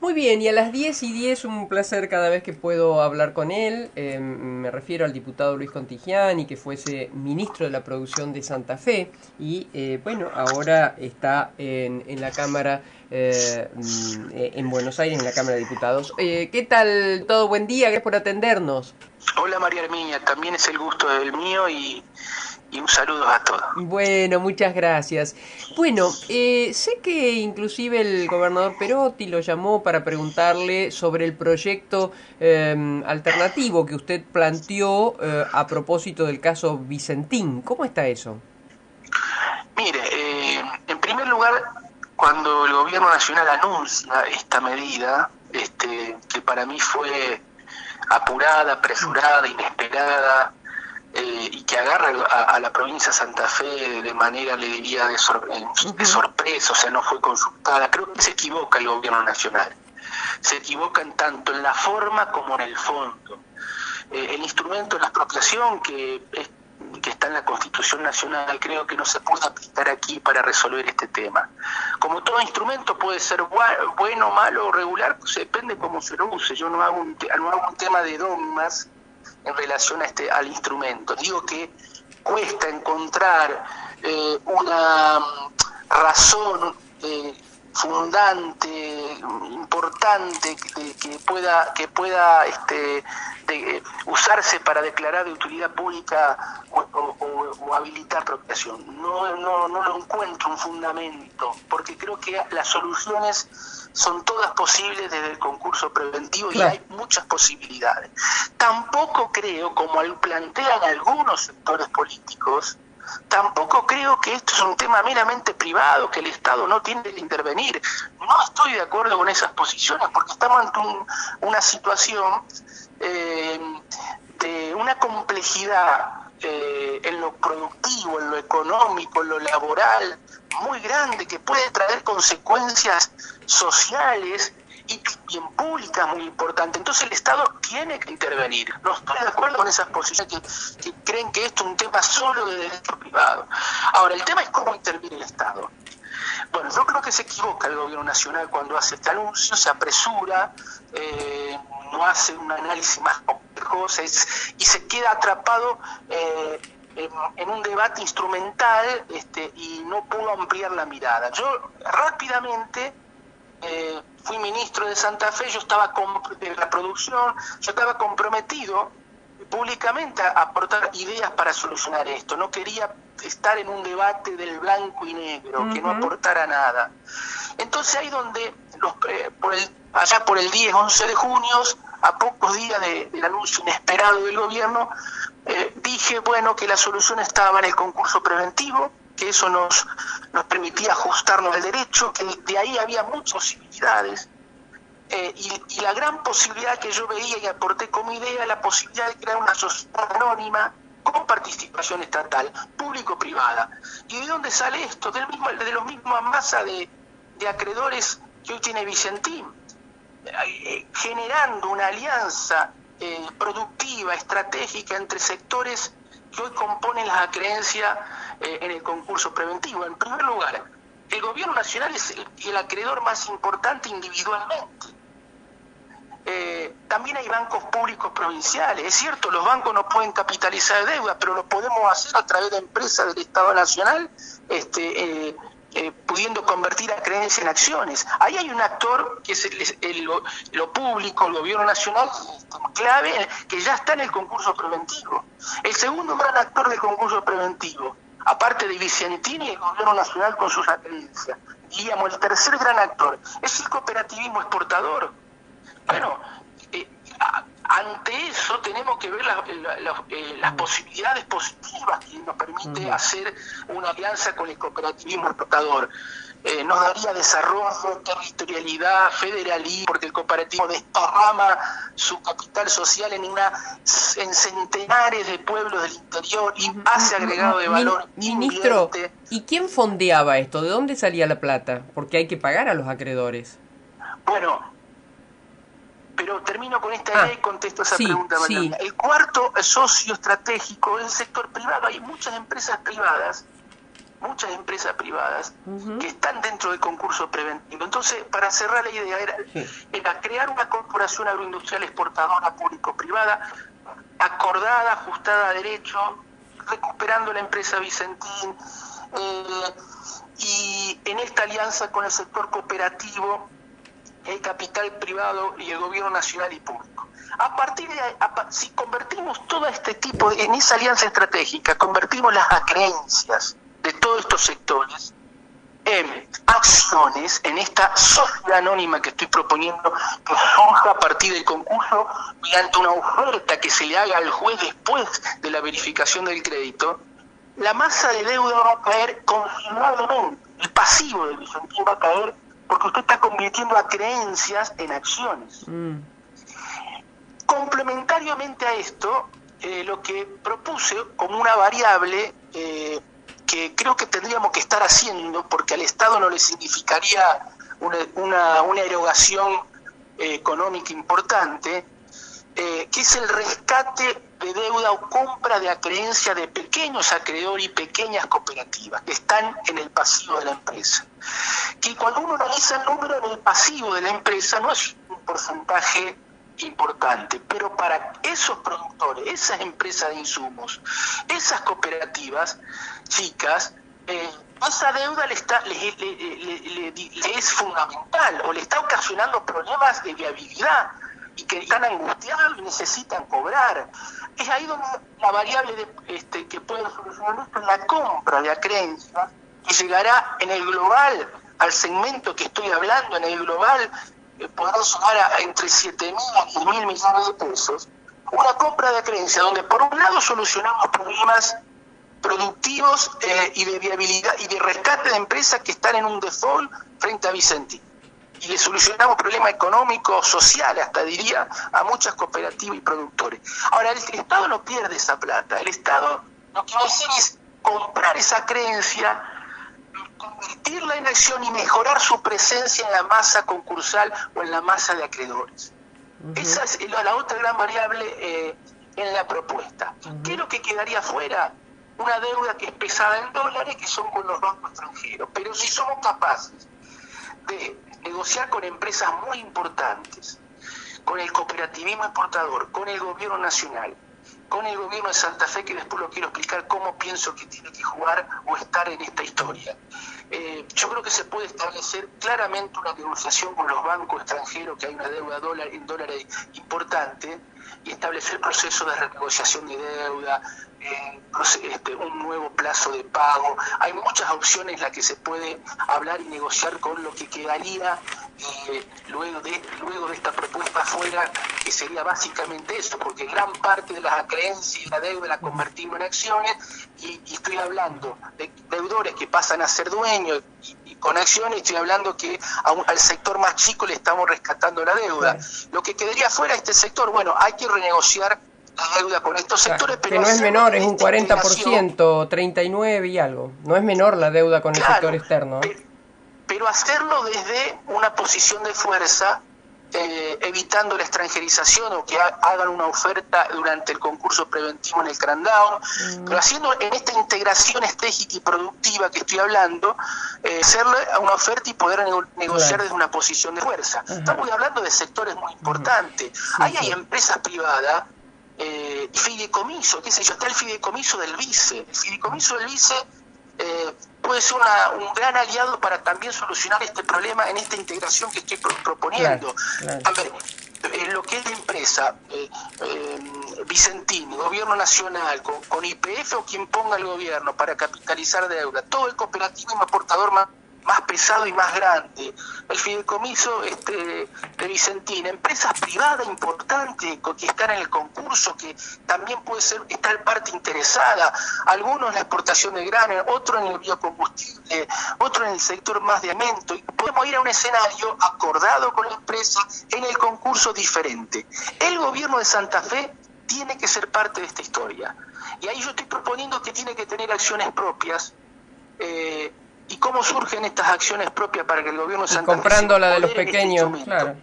Muy bien, y a las 10:10 un placer cada vez que puedo hablar con él. Me refiero al diputado Luis Contigiani, que fuese ministro de la Producción de Santa Fe y bueno, ahora está en la Cámara, en Buenos Aires, en la Cámara de Diputados. ¿Qué tal? Todo buen día, gracias por atendernos. Hola María Herminia, también es el gusto del mío y un saludo a todos. Bueno, muchas gracias. Bueno, sé que inclusive el gobernador Perotti lo llamó para preguntarle sobre el proyecto alternativo que usted planteó a propósito del caso Vicentín. ¿Cómo está eso? Mire, en primer lugar, cuando el gobierno nacional anuncia esta medida, que para mí fue apurada, apresurada, inesperada, y que agarra a la provincia de Santa Fe de manera, le diría, de sorpresa, o sea, no fue consultada. Creo que se equivoca el gobierno nacional. Se equivoca en tanto en la forma como en el fondo. El instrumento de la expropiación que está en la Constitución Nacional, creo que no se puede aplicar aquí para resolver este tema. Como todo instrumento puede ser bueno, malo o regular, pues depende cómo se lo use. Yo no hago un tema de dogmas en relación al instrumento. Digo que cuesta encontrar una razón fundante, importante, que pueda usarse para declarar de utilidad pública o habilitar expropiación. No lo encuentro un fundamento, porque creo que las soluciones son todas posibles desde el concurso preventivo. Claro. Y hay muchas posibilidades. Tampoco creo, como plantean algunos sectores políticos, tampoco creo que esto es un tema meramente privado, que el Estado no tiene que intervenir. No estoy de acuerdo con esas posiciones, porque estamos ante una situación de una complejidad en lo productivo, en lo económico, en lo laboral, muy grande, que puede traer consecuencias sociales y bien públicas muy importantes. Entonces el Estado tiene que intervenir. No estoy de acuerdo con esas posiciones que creen que esto es un tema solo de derecho privado. Ahora, el tema es cómo interviene el Estado. Bueno, yo creo que se equivoca el gobierno nacional cuando hace este anuncio, se apresura, no hace un análisis más complejo y se queda atrapado en un debate instrumental y no pudo ampliar la mirada. Yo rápidamente fui ministro de Santa Fe, de la producción, yo estaba comprometido públicamente a aportar ideas para solucionar esto. No quería estar en un debate del blanco y negro, que no aportara nada. Entonces ahí donde, allá por el 10-11 de junio, a pocos días del anuncio inesperado del gobierno, dije, bueno, que la solución estaba en el concurso preventivo, que eso nos permitía ajustarnos al derecho, que de ahí había muchas posibilidades. Y la gran posibilidad que yo veía y aporté como idea, la posibilidad de crear una sociedad anónima con participación estatal, público-privada. ¿Y de dónde sale esto? De los mismos masa de acreedores que hoy tiene Vicentín, generando una alianza productiva, estratégica entre sectores que hoy componen las acreencias en el concurso preventivo. En primer lugar, el gobierno nacional es el acreedor más importante individualmente. También hay bancos públicos provinciales. Es cierto, los bancos no pueden capitalizar deuda, pero lo podemos hacer a través de empresas del Estado Nacional, pudiendo convertir a creencia en acciones. Ahí hay un actor que es lo público, el gobierno nacional, clave, que ya está en el concurso preventivo. El segundo gran actor del concurso preventivo, aparte de Vicentini y el gobierno nacional con sus acreencias, diríamos, el tercer gran actor es el cooperativismo exportador. Bueno, ante eso tenemos que ver las posibilidades positivas que nos permite hacer una alianza con el cooperativismo exportador. Nos daría desarrollo, territorialidad, federalismo, porque el cooperativismo desparrama su capital social en centenares de pueblos del interior y hace agregado de valor. Ministro, ¿y quién fondeaba esto? ¿De dónde salía la plata? Porque hay que pagar a los acreedores. Bueno, pero termino con esta idea y contesto esa pregunta, Mariana. Sí. El cuarto socio estratégico es el sector privado. Hay muchas empresas privadas muchas empresas privadas que están dentro del concurso preventivo. Entonces, para cerrar la idea, era crear una corporación agroindustrial exportadora público-privada, acordada, ajustada a derecho, recuperando la empresa Vicentín, y en esta alianza con el sector cooperativo, el capital privado y el gobierno nacional y público. A partir de ahí, si convertimos todo este tipo, en esa alianza estratégica, convertimos las creencias de todos estos sectores en acciones, en esta sociedad anónima que estoy proponiendo, que surja a partir del concurso, mediante una oferta que se le haga al juez después de la verificación del crédito, la masa de deuda va a caer considerablemente, el pasivo del Vicentín va a caer, porque usted está convirtiendo a creencias en acciones. Complementariamente a esto, lo que propuse como una variable que creo que tendríamos que estar haciendo, porque al Estado no le significaría una erogación económica importante, que es el rescate de deuda o compra de acreencia de pequeños acreedores y pequeñas cooperativas que están en el pasivo de la empresa. Que cuando uno analiza el número en el pasivo de la empresa no es un porcentaje importante, pero para esos productores, esas empresas de insumos, esas cooperativas chicas, esa deuda le es fundamental o le está ocasionando problemas de viabilidad y que están angustiados y necesitan cobrar. Es ahí donde la variable que puede solucionar esto es la compra de acreencias, que llegará en el global, al segmento que estoy hablando, en el global, podrá llegar a entre 7.000 a 10.000 millones de pesos. Una compra de acreencias donde por un lado solucionamos problemas productivos y de viabilidad y de rescate de empresas que están en un default frente a Vicentín. Y le solucionamos problemas económicos, sociales, hasta diría, a muchas cooperativas y productores. Ahora, el Estado no pierde esa plata. El Estado lo que va a hacer es comprar esa creencia, convertirla en acción y mejorar su presencia en la masa concursal o en la masa de acreedores. Esa es la otra gran variable en la propuesta. ¿Qué es lo que quedaría fuera? Una deuda que es pesada en dólares, que son con los bancos extranjeros. Pero si somos capaces de negociar con empresas muy importantes, con el cooperativismo exportador, con el gobierno nacional, con el gobierno de Santa Fe, que después lo quiero explicar cómo pienso que tiene que jugar o estar en esta historia. Yo creo que se puede establecer claramente una negociación con los bancos extranjeros, que hay una deuda en dólares importante, y establecer procesos de renegociación de deuda, un nuevo plazo de pago. Hay muchas opciones en las que se puede hablar y negociar con lo que quedaría luego de esta propuesta afuera, que sería básicamente eso, porque gran parte de las acreencias y la deuda la convertimos en acciones, y estoy hablando de deudores que pasan a ser dueños, y con acciones estoy hablando que al sector más chico le estamos rescatando la deuda. Lo que quedaría fuera de este sector, bueno, hay que renegociar la deuda con estos sectores, pero que no es menor, es un 40%, 39 y algo. No es menor la deuda con el sector externo. Pero hacerlo desde una posición de fuerza, evitando la extranjerización o que hagan una oferta durante el concurso preventivo en el crandown, pero haciendo en esta integración estética y productiva que estoy hablando, hacerle una oferta y poder negociar desde una posición de fuerza. Estamos hablando de sectores muy importantes. Ahí hay empresas privadas, fideicomiso, qué sé yo, está el fideicomiso del vice. El fideicomiso del vice puede ser un gran aliado para también solucionar este problema en esta integración que estoy proponiendo. A ver, lo que es la empresa, Vicentín, gobierno nacional, con YPF o quien ponga el gobierno para capitalizar deuda, todo el cooperativismo exportador más pesado y más grande, el fideicomiso de Vicentín, empresas privadas importantes que están en el concurso, que también puede estar parte interesada, algunos en la exportación de grano, otros en el biocombustible, otros en el sector más de alimento, y podemos ir a un escenario acordado con la empresa en el concurso diferente. El gobierno de Santa Fe tiene que ser parte de esta historia, y ahí yo estoy proponiendo que tiene que tener acciones propias. ¿Y cómo surgen estas acciones propias para que el gobierno de Santa Fe comprando la de los pequeños, claro?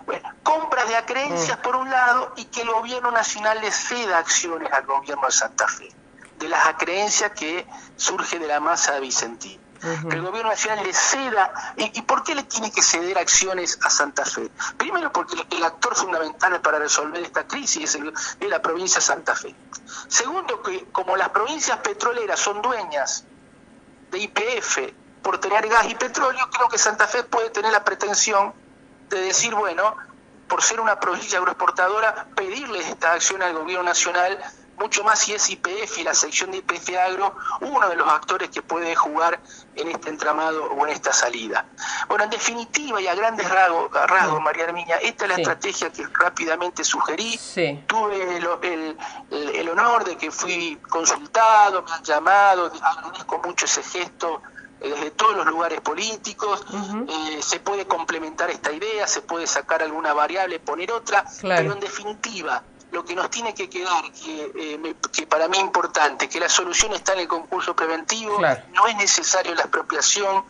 Bueno, compras de acreencias por un lado, y que el gobierno nacional le ceda acciones al gobierno de Santa Fe. de las acreencias que surge de la masa de Vicentín. Que el gobierno nacional le ceda. ¿Y por qué le tiene que ceder acciones a Santa Fe? Primero porque el actor fundamental para resolver esta crisis es la provincia de Santa Fe. Segundo, que como las provincias petroleras son dueñas de YPF por tener gas y petróleo, creo que Santa Fe puede tener la pretensión de decir, bueno, por ser una provincia agroexportadora, pedirle esta acción al gobierno nacional, mucho más si es YPF y la sección de YPF Agro, uno de los actores que puede jugar en este entramado o en esta salida. Bueno, en definitiva y a grandes rasgos, María Herminia, esta es la estrategia que rápidamente sugerí. Tuve el honor de que fui consultado, me han llamado, agradezco mucho ese gesto desde todos los lugares políticos. Se puede complementar esta idea, se puede sacar alguna variable, poner otra, pero en definitiva lo que nos tiene que quedar, que para mí es importante, que la solución está en el concurso preventivo, no es necesario la expropiación,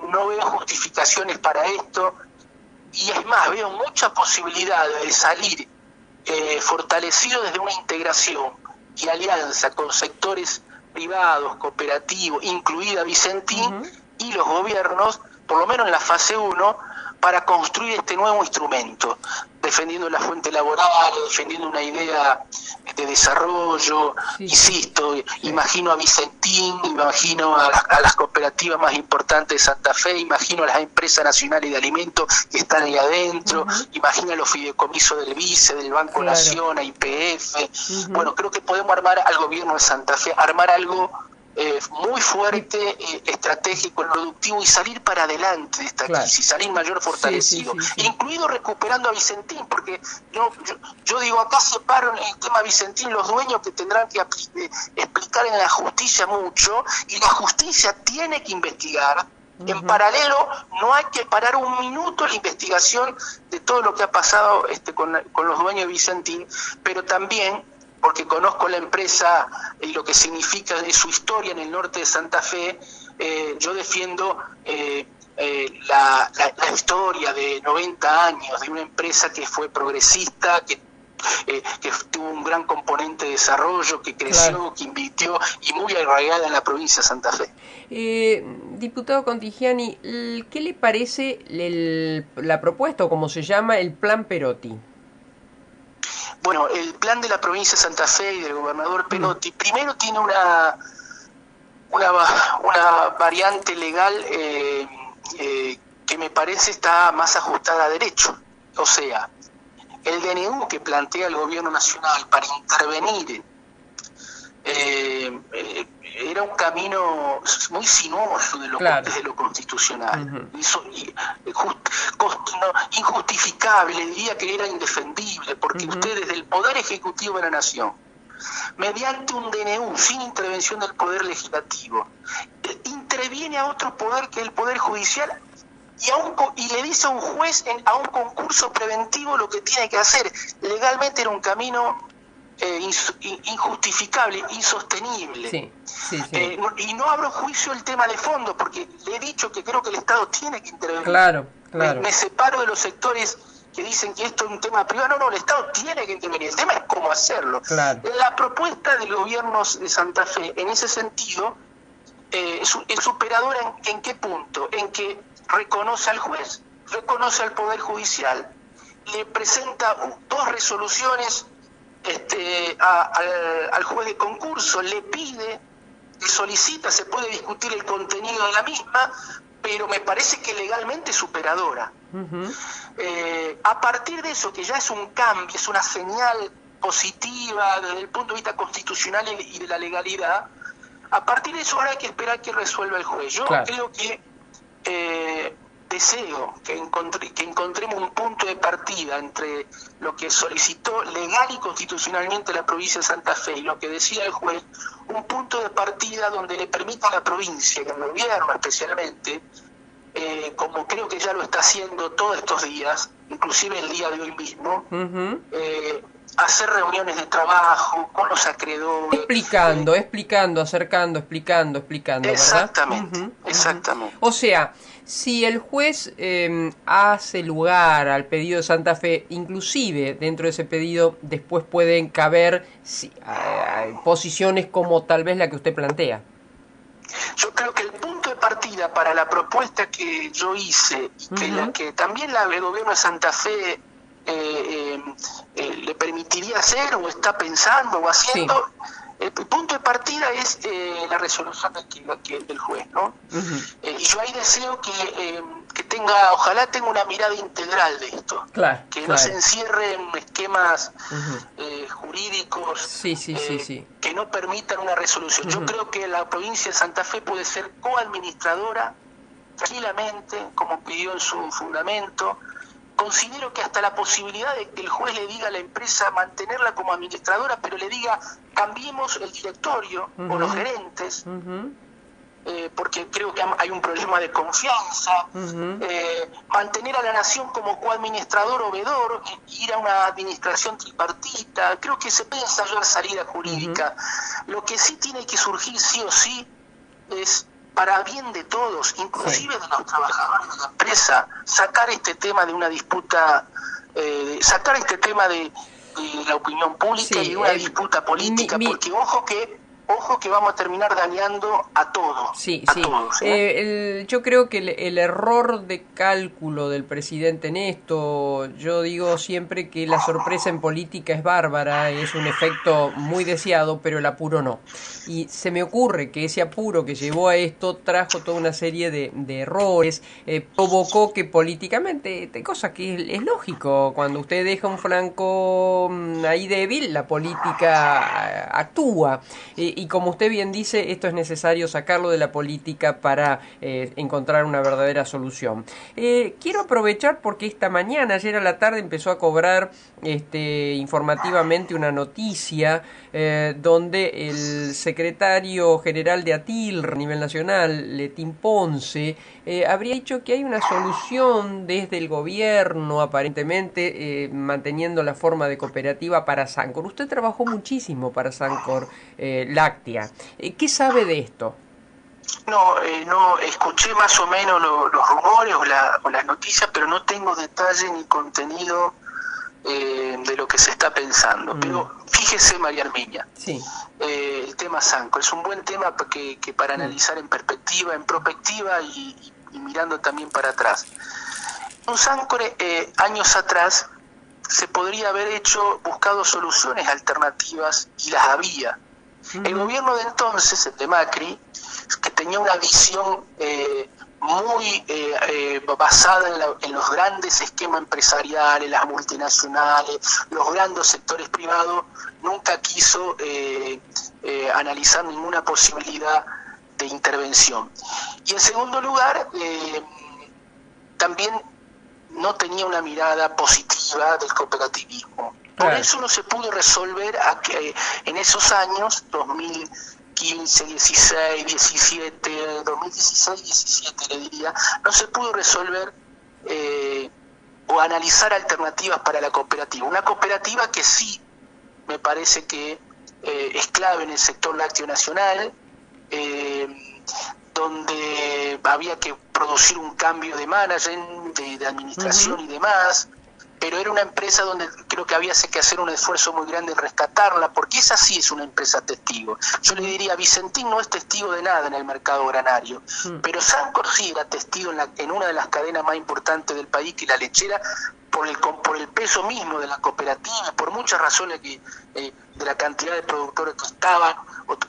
no veo justificaciones para esto, y es más, veo mucha posibilidad de salir fortalecido desde una integración y alianza con sectores privados, cooperativos, incluida Vicentín, y los gobiernos, por lo menos en la fase 1, para construir este nuevo instrumento, defendiendo la fuente laboral, defendiendo una idea de desarrollo, insisto, imagino a Vicentín, imagino a las cooperativas más importantes de Santa Fe, imagino a las empresas nacionales de alimentos que están ahí adentro, imagino a los fideicomisos del Vice, del Banco Nación, a YPF. Bueno, creo que podemos armar al gobierno de Santa Fe, armar algo muy fuerte, estratégico, productivo, y salir para adelante de esta crisis, salir mayor fortalecido, incluido recuperando a Vicentín, porque yo digo, acá separo en el tema Vicentín los dueños que tendrán que explicar en la justicia mucho, y la justicia tiene que investigar. En paralelo, no hay que parar un minuto la investigación de todo lo que ha pasado con los dueños de Vicentín, pero también porque conozco la empresa y lo que significa de su historia en el norte de Santa Fe. Yo defiendo la historia de 90 años de una empresa que fue progresista, que tuvo un gran componente de desarrollo, que creció, que invirtió, y muy arraigada en la provincia de Santa Fe. Diputado Contigiani, ¿qué le parece la propuesta, o como se llama, el Plan Perotti? Bueno, el plan de la provincia de Santa Fe y del gobernador Perotti, primero tiene una variante legal que me parece está más ajustada a derecho. O sea, el DNU que plantea el gobierno nacional para intervenir era un camino muy sinuoso desde lo constitucional, injustificable, diría que era indefendible, porque usted desde el Poder Ejecutivo de la Nación, mediante un DNU sin intervención del Poder Legislativo, interviene a otro poder que es el Poder Judicial, y le dice a un juez a un concurso preventivo lo que tiene que hacer. Legalmente era un camino injustificable, insostenible. Y no abro juicio el tema de fondo, porque le he dicho que creo que el Estado tiene que intervenir. Me separo de los sectores que dicen que esto es un tema privado. No, el Estado tiene que intervenir. El tema es cómo hacerlo. La propuesta del gobierno de Santa Fe, en ese sentido, es superadora. ¿En qué punto? En que reconoce al juez, reconoce al Poder Judicial, le presenta 2 resoluciones al juez de concurso, le pide, le solicita, se puede discutir el contenido de la misma, pero me parece que legalmente es superadora. A partir de eso, que ya es un cambio, es una señal positiva desde el punto de vista constitucional y de la legalidad, a partir de eso ahora hay que esperar que resuelva el juez. Yo creo que deseo que encontremos un punto de partida entre lo que solicitó legal y constitucionalmente la provincia de Santa Fe y lo que decía el juez, un punto de partida donde le permita a la provincia y al gobierno especialmente como creo que ya lo está haciendo todos estos días, inclusive el día de hoy mismo, hacer reuniones de trabajo con los acreedores. Explicando, acercando, explicando, exactamente, ¿verdad? Exactamente. O sea, si el juez hace lugar al pedido de Santa Fe, inclusive dentro de ese pedido después pueden caber posiciones como tal vez la que usted plantea. Yo creo que el punto de partida para la propuesta que yo hice, y que la que también el gobierno de Santa Fe le permitiría hacer o está pensando o haciendo, el punto de partida es la resolución del juez, ¿no? Y yo ahí deseo que tenga, ojalá tenga una mirada integral de esto, que no se encierre en esquemas jurídicos que no permitan una resolución. Yo creo que la provincia de Santa Fe puede ser coadministradora tranquilamente, como pidió en su fundamento. Considero que hasta la posibilidad de que el juez le diga a la empresa mantenerla como administradora, pero le diga cambiemos el directorio o los gerentes, porque creo que hay un problema de confianza, mantener a la nación como coadministrador o vedor, ir a una administración tripartita, creo que se puede ensayar salida jurídica. Lo que sí tiene que surgir sí o sí es, para bien de todos, inclusive de los trabajadores de la empresa, sacar este tema de una disputa, sacar este tema de la opinión pública y de una disputa política, porque ojo que vamos a terminar dañando a todos. Todos, yo creo que el error de cálculo del presidente en esto, yo digo siempre que la sorpresa en política es bárbara, es un efecto muy deseado, pero el apuro no. Y se me ocurre que ese apuro que llevó a esto trajo toda una serie de errores, provocó que políticamente, cosa que es lógico, cuando usted deja un flanco ahí débil, la política actúa. Y como usted bien dice, esto es necesario sacarlo de la política para encontrar una verdadera solución. Quiero aprovechar porque esta mañana, ayer a la tarde, empezó a cobrar informativamente una noticia donde el secretario general de ATIL a nivel nacional, Letín Ponce, habría dicho que hay una solución desde el gobierno, aparentemente manteniendo la forma de cooperativa para Sancor. Usted trabajó muchísimo para Sancor Láctea. ¿Qué sabe de esto? No, escuché más o menos los rumores o las noticias, pero no tengo detalle ni contenido de lo que se está pensando. Pero fíjese, María Arminia, el tema Sancor es un buen tema que para analizar en perspectiva, en prospectiva y mirando también para atrás. Un Sancor años atrás se podría haber buscado soluciones alternativas y las había. El gobierno de entonces, el de Macri, que tenía una visión muy basada en los grandes esquemas empresariales, las multinacionales, los grandes sectores privados, nunca quiso analizar ninguna posibilidad de intervención. Y en segundo lugar, también no tenía una mirada positiva del cooperativismo. Por eso no se pudo resolver en esos años, 2015, 16, 17, 2016, 17 le diría, no se pudo resolver o analizar alternativas para la cooperativa. Una cooperativa que sí me parece que es clave en el sector lácteo nacional, donde había que producir un cambio de management, de administración y demás, pero era una empresa donde creo que había que hacer un esfuerzo muy grande en rescatarla, porque esa sí es una empresa testigo. Yo le diría, Vicentín no es testigo de nada en el mercado granario, pero Sancor sí era testigo en una de las cadenas más importantes del país, que la lechera, por el peso mismo de la cooperativa, por muchas razones de la cantidad de productores que estaban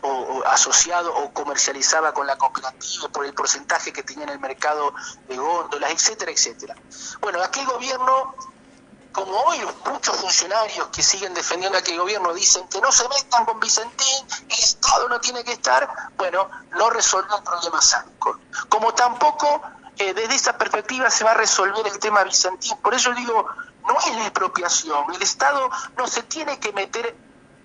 o asociados o comercializaba con la cooperativa, por el porcentaje que tenía en el mercado de góndolas, etcétera, etcétera. Bueno, aquel gobierno, como hoy muchos funcionarios que siguen defendiendo a aquel gobierno dicen que no se metan con Vicentín, el Estado no tiene que estar, bueno, no resolvió el problema Sancor. Como tampoco desde esa perspectiva se va a resolver el tema Vicentín. Por eso digo, no es la expropiación, el Estado no se tiene que meter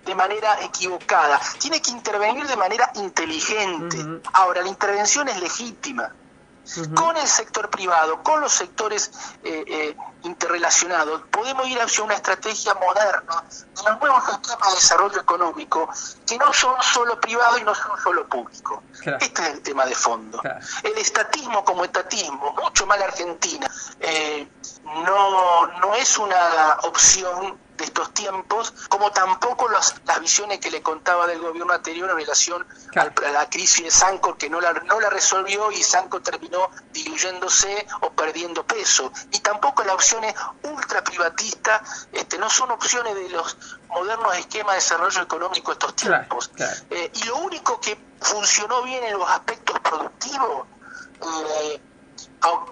de manera equivocada, tiene que intervenir de manera inteligente. Ahora, la intervención es legítima, con el sector privado, con los sectores interrelacionados, podemos ir hacia una estrategia moderna de los nuevos esquemas de desarrollo económico que no son solo privados y no son solo públicos. Claro. Este es el tema de fondo. Claro. El estatismo como estatismo, mucho más la Argentina, no es una opción de estos tiempos, como tampoco las visiones que le contaba del gobierno anterior en relación a la crisis de Sancor, que no la resolvió y Sancor terminó diluyéndose o perdiendo peso. Y tampoco las opciones ultra privatistas no son opciones de los modernos esquemas de desarrollo económico de estos tiempos. Claro. Y lo único que funcionó bien en los aspectos productivos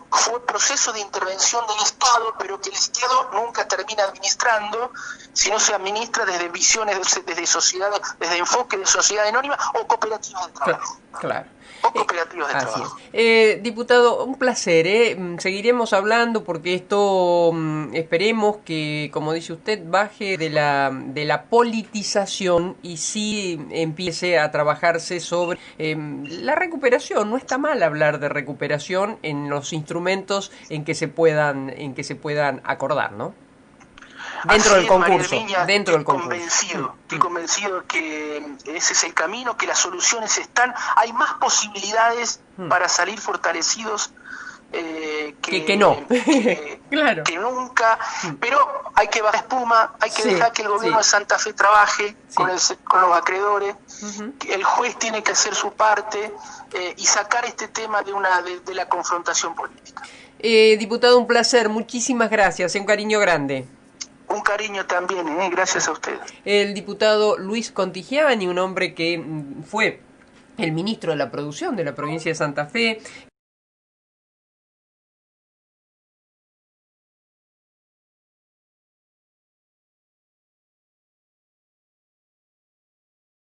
fue el proceso de intervención del Estado, pero que el Estado nunca termina administrando, sino se administra desde visiones, desde sociedades, desde enfoque de sociedad anónima o cooperativas de trabajo. Claro. O cooperativas de trabajo. Diputado, un placer, seguiremos hablando porque esto esperemos que, como dice usted, baje de la politización y sí empiece a trabajarse sobre la recuperación. No está mal hablar de recuperación en los instrumentos en que se puedan acordar, ¿no? Dentro del concurso. Estoy convencido que ese es el camino, que las soluciones están. Hay más posibilidades para salir fortalecidos que nunca, pero hay que bajar espuma, hay que dejar que el gobierno de Santa Fe trabaje con los acreedores, que el juez tiene que hacer su parte y sacar este tema de la confrontación política. Diputado, un placer, muchísimas gracias, un cariño grande. Un cariño también, gracias a ustedes. El diputado Luis Contigiani, un hombre que fue el ministro de la Producción de la provincia de Santa Fe,